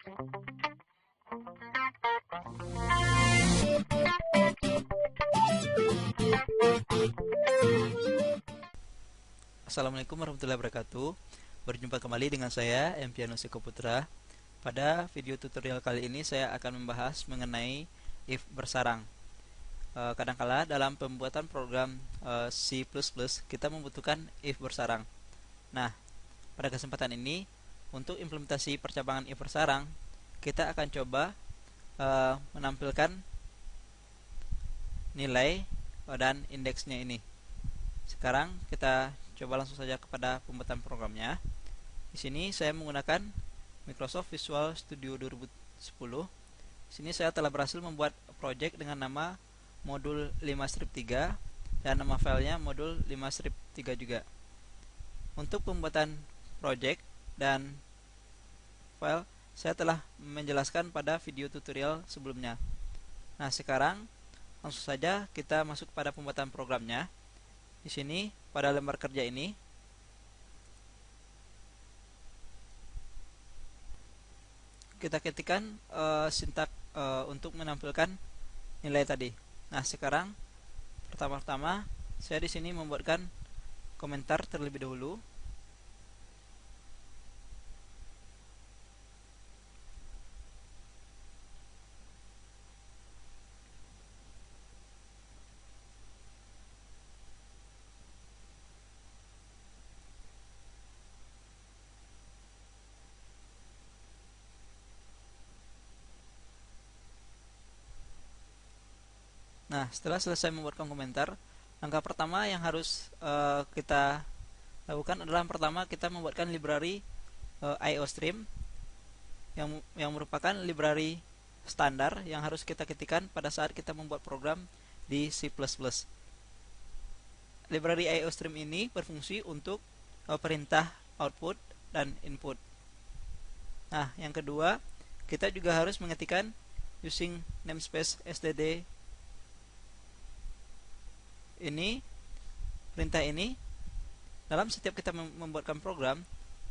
Assalamualaikum warahmatullahi wabarakatuh. Berjumpa kembali dengan saya, Empianus Eko Putra. Pada video tutorial kali ini saya akan membahas mengenai if bersarang. Kadangkala dalam pembuatan program C++ kita membutuhkan if bersarang. Nah, pada kesempatan ini untuk implementasi percabangan if bersarang, kita akan coba menampilkan nilai dan indeksnya ini. Sekarang kita coba langsung saja kepada pembuatan programnya. Di sini saya menggunakan Microsoft Visual Studio 2010. Di sini saya telah berhasil membuat project dengan nama modul 5-3 dan nama filenya modul 5-3 juga. Untuk pembuatan project dan file saya telah menjelaskan pada video tutorial sebelumnya. Nah, sekarang langsung saja kita masuk pada pembuatan programnya. Di sini pada lembar kerja ini kita ketikkan sintak untuk menampilkan nilai tadi. Nah, sekarang pertama-tama saya di sini membuatkan komentar terlebih dahulu. Nah, setelah selesai membuatkan komentar, langkah pertama yang harus kita lakukan adalah pertama kita membuatkan library IOStream yang merupakan library standar yang harus kita ketikkan pada saat kita membuat program di C++. Library IOStream ini berfungsi untuk perintah output dan input. Nah, yang kedua, kita juga harus mengetikkan using namespace std ini, perintah ini dalam setiap kita membuatkan program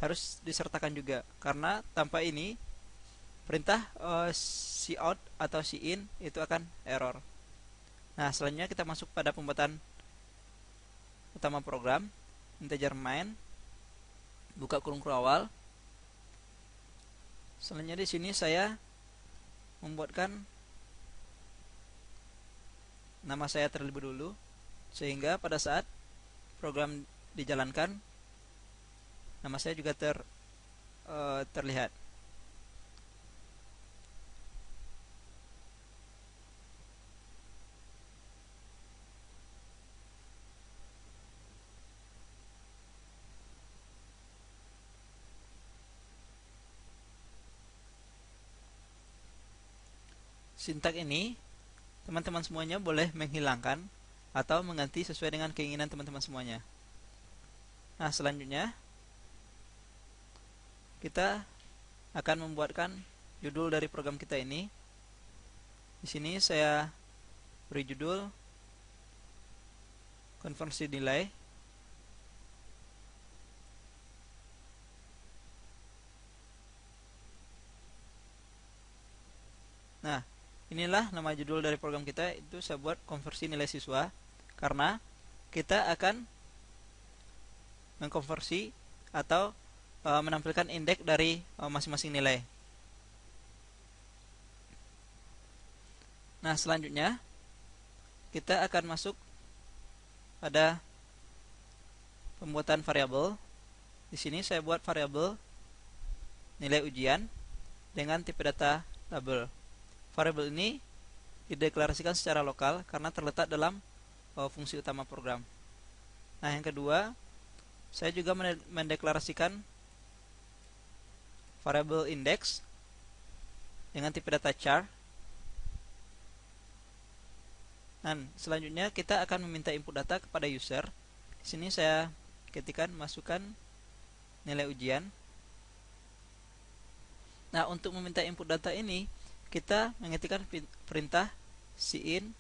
harus disertakan juga, karena tanpa ini perintah cout atau cin itu akan error. Nah, selanjutnya kita masuk pada pembuatan utama program, integer main, buka kurung awal. Selanjutnya di sini saya membuatkan nama saya terlebih dulu, sehingga pada saat program dijalankan nama saya juga terlihat. Sintak ini teman-teman semuanya boleh menghilangkan atau mengganti sesuai dengan keinginan teman-teman semuanya. Nah, selanjutnya kita akan membuatkan judul dari program kita ini. Di sini saya beri judul konversi nilai. Nah, inilah nama judul dari program kita, itu saya buat konversi nilai siswa, karena kita akan mengkonversi atau menampilkan indeks dari masing-masing nilai. Nah, selanjutnya kita akan masuk pada pembuatan variabel. Di sini saya buat variabel nilai ujian dengan tipe data double. Variabel ini dideklarasikan secara lokal karena terletak dalam fungsi utama program. Nah, yang kedua, saya juga mendeklarasikan variabel index dengan tipe data char. Dan selanjutnya kita akan meminta input data kepada user. Di sini saya ketikkan masukkan nilai ujian. Nah, untuk meminta input data ini kita mengetikkan perintah cin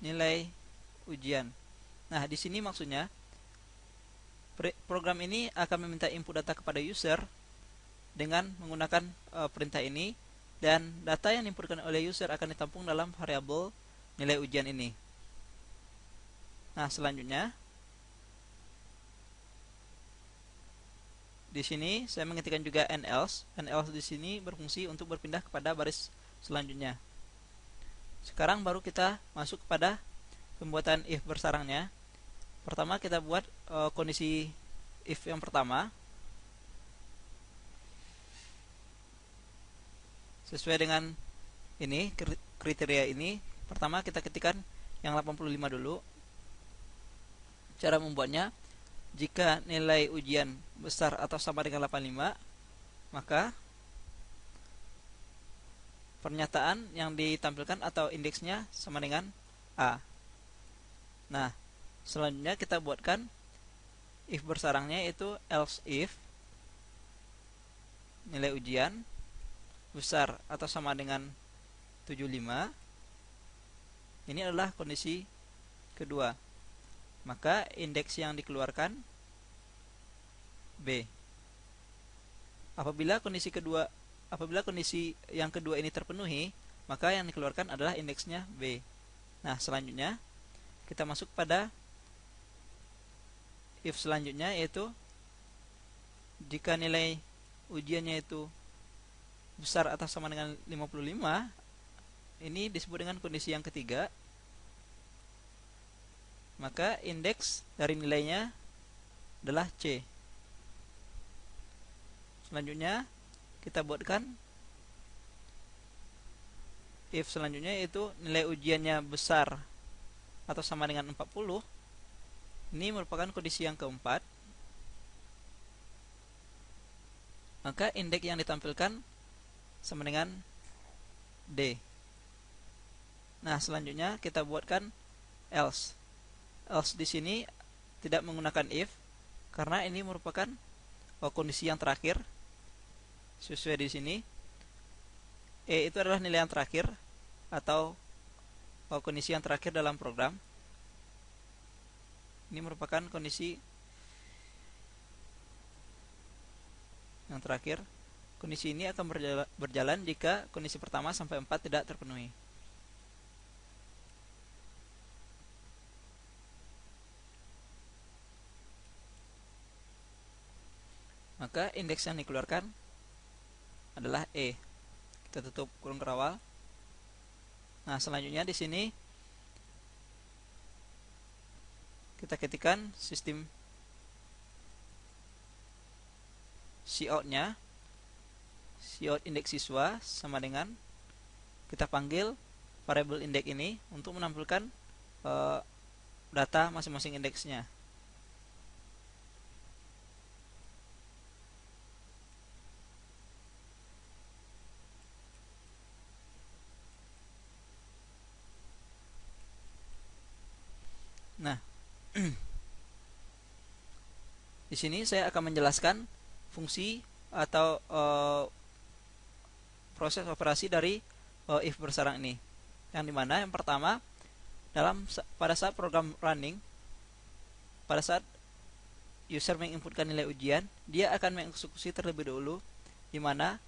nilai ujian. Nah, di sini maksudnya program ini akan meminta input data kepada user dengan menggunakan perintah ini, dan data yang diinputkan oleh user akan ditampung dalam variabel nilai ujian ini. Nah, selanjutnya di sini saya mengetikkan juga n-else. N-else di sini berfungsi untuk berpindah kepada baris selanjutnya. Sekarang baru kita masuk kepada pembuatan if bersarangnya. Pertama kita buat kondisi if yang pertama. Sesuai dengan ini, kriteria ini. Pertama kita ketikkan yang 85 dulu. Cara membuatnya, jika nilai ujian besar atau sama dengan 85, maka pernyataan yang ditampilkan atau indeksnya sama dengan A. Nah, selanjutnya kita buatkan if bersarangnya, yaitu else if nilai ujian besar atau sama dengan 75. Ini adalah kondisi kedua. Maka indeks yang dikeluarkan B. Apabila kondisi yang kedua ini terpenuhi, maka yang dikeluarkan adalah indeksnya B. Nah, selanjutnya kita masuk pada if selanjutnya, yaitu jika nilai ujiannya itu besar atau sama dengan 55, ini disebut dengan kondisi yang ketiga, maka indeks dari nilainya adalah C. Selanjutnya kita buatkan if selanjutnya, yaitu nilai ujiannya besar atau sama dengan 40. Ini merupakan kondisi yang keempat, maka indeks yang ditampilkan sama dengan D. Nah, selanjutnya kita buatkan else. Else di sini tidak menggunakan if, karena ini merupakan kondisi yang terakhir. Sesuai di sini, E itu adalah nilai yang terakhir atau kondisi yang terakhir dalam program. Ini merupakan kondisi yang terakhir. Kondisi ini akan berjalan jika kondisi pertama sampai 4 tidak terpenuhi. Maka indeks yang dikeluarkan adalah E. Kita tutup kurung kerawal. Nah, selanjutnya di sini kita ketikkan sistem cout-nya. Cout indeks siswa sama dengan kita panggil variabel indeks ini untuk menampilkan data masing-masing indeksnya. Nah, di sini saya akan menjelaskan fungsi atau proses operasi dari if bersarang ini. Yang dimana yang pertama, pada saat program running, pada saat user menginputkan nilai ujian, dia akan mengeksekusi terlebih dahulu di mana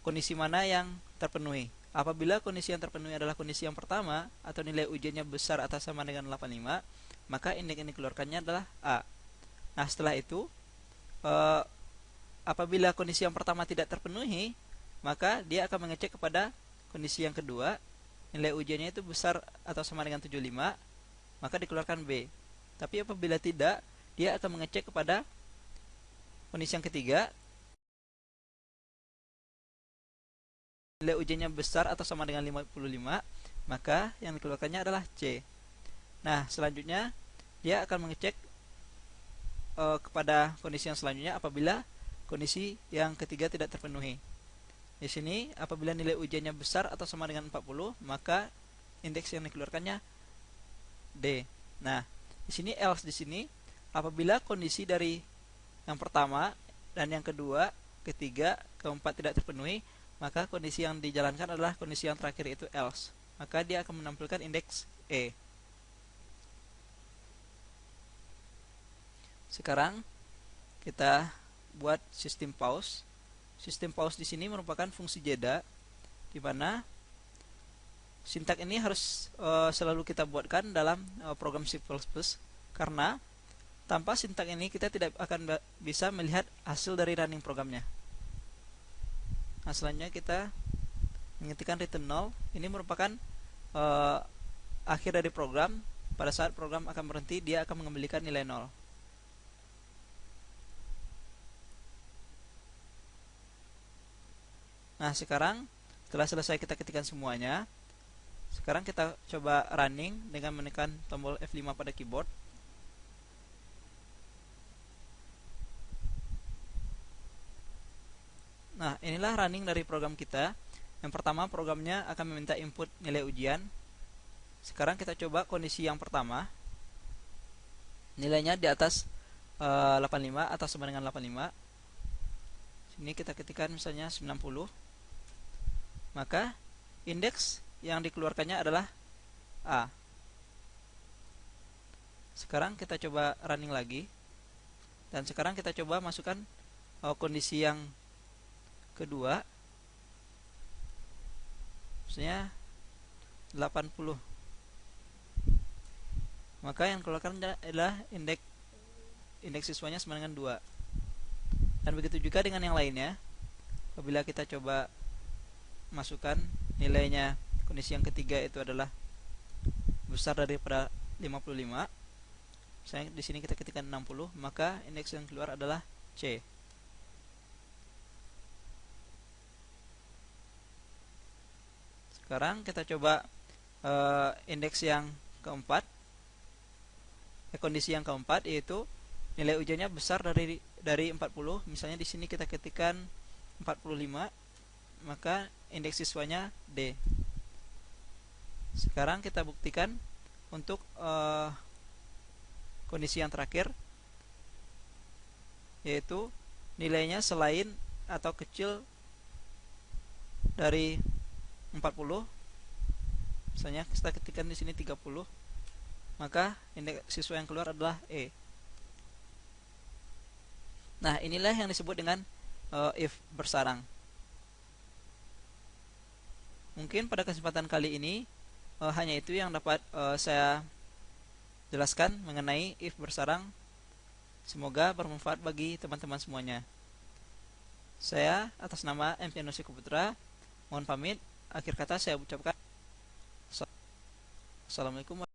kondisi mana yang terpenuhi. Apabila kondisi yang terpenuhi adalah kondisi yang pertama atau nilai ujiannya besar atau sama dengan 85, maka indeks yang dikeluarkannya adalah A. Nah, setelah itu apabila kondisi yang pertama tidak terpenuhi, maka dia akan mengecek kepada kondisi yang kedua, nilai ujiannya itu besar atau sama dengan 75, maka dikeluarkan B. Tapi apabila tidak, dia akan mengecek kepada kondisi yang ketiga, nilai ujiannya besar atau sama dengan 55, maka yang dikeluarkannya adalah C. Nah, selanjutnya dia akan mengecek kepada kondisi yang selanjutnya apabila kondisi yang ketiga tidak terpenuhi. Di sini apabila nilai ujiannya besar atau sama dengan 40, maka indeks yang dikeluarkannya D. Nah, di sini else di sini apabila kondisi dari yang pertama dan yang kedua, ketiga, keempat tidak terpenuhi, maka kondisi yang dijalankan adalah kondisi yang terakhir, yaitu else. Maka dia akan menampilkan indeks E. Sekarang kita buat sistem pause. Sistem pause di sini merupakan fungsi jeda, di mana sintak ini harus selalu kita buatkan dalam program C++, karena tanpa sintak ini kita tidak akan bisa melihat hasil dari running programnya. Nah, selanjutnya kita mengetikkan return 0. Ini merupakan akhir dari program. Pada saat program akan berhenti, dia akan mengembalikan nilai 0. Nah, sekarang setelah selesai kita ketikkan semuanya, sekarang kita coba running dengan menekan tombol F5 pada keyboard. Nah, inilah running dari program kita. Yang pertama, programnya akan meminta input nilai ujian. Sekarang kita coba kondisi yang pertama. Nilainya di atas 85 atau sama dengan 85. Sini kita ketikkan misalnya 90. Maka indeks yang dikeluarkannya adalah A. Sekarang kita coba running lagi. Dan sekarang kita coba masukkan kondisi yang kedua, misalnya 80. Maka yang keluarkan adalah indeks siswanya sama dengan 2. Dan begitu juga dengan yang lainnya. Apabila kita coba masukkan nilainya, kondisi yang ketiga itu adalah besar daripada 55. Misalnya di sini kita ketikkan 60, maka indeks yang keluar adalah C. Sekarang kita coba indeks yang keempat, kondisi yang keempat, yaitu nilai ujiannya besar dari 40. Misalnya di sini kita ketikkan 45, maka indeks siswanya D. Sekarang kita buktikan untuk kondisi yang terakhir, yaitu nilainya selain atau kecil dari 40. Misalnya kita ketikkan di sini 30, maka indeks siswa yang keluar adalah E. Nah, inilah yang disebut dengan if bersarang. Mungkin pada kesempatan kali ini hanya itu yang dapat saya jelaskan mengenai if bersarang. Semoga bermanfaat bagi teman-teman semuanya. Saya atas nama MP Nusiko Putra mohon pamit. Akhir kata saya ucapkan Assalamualaikum.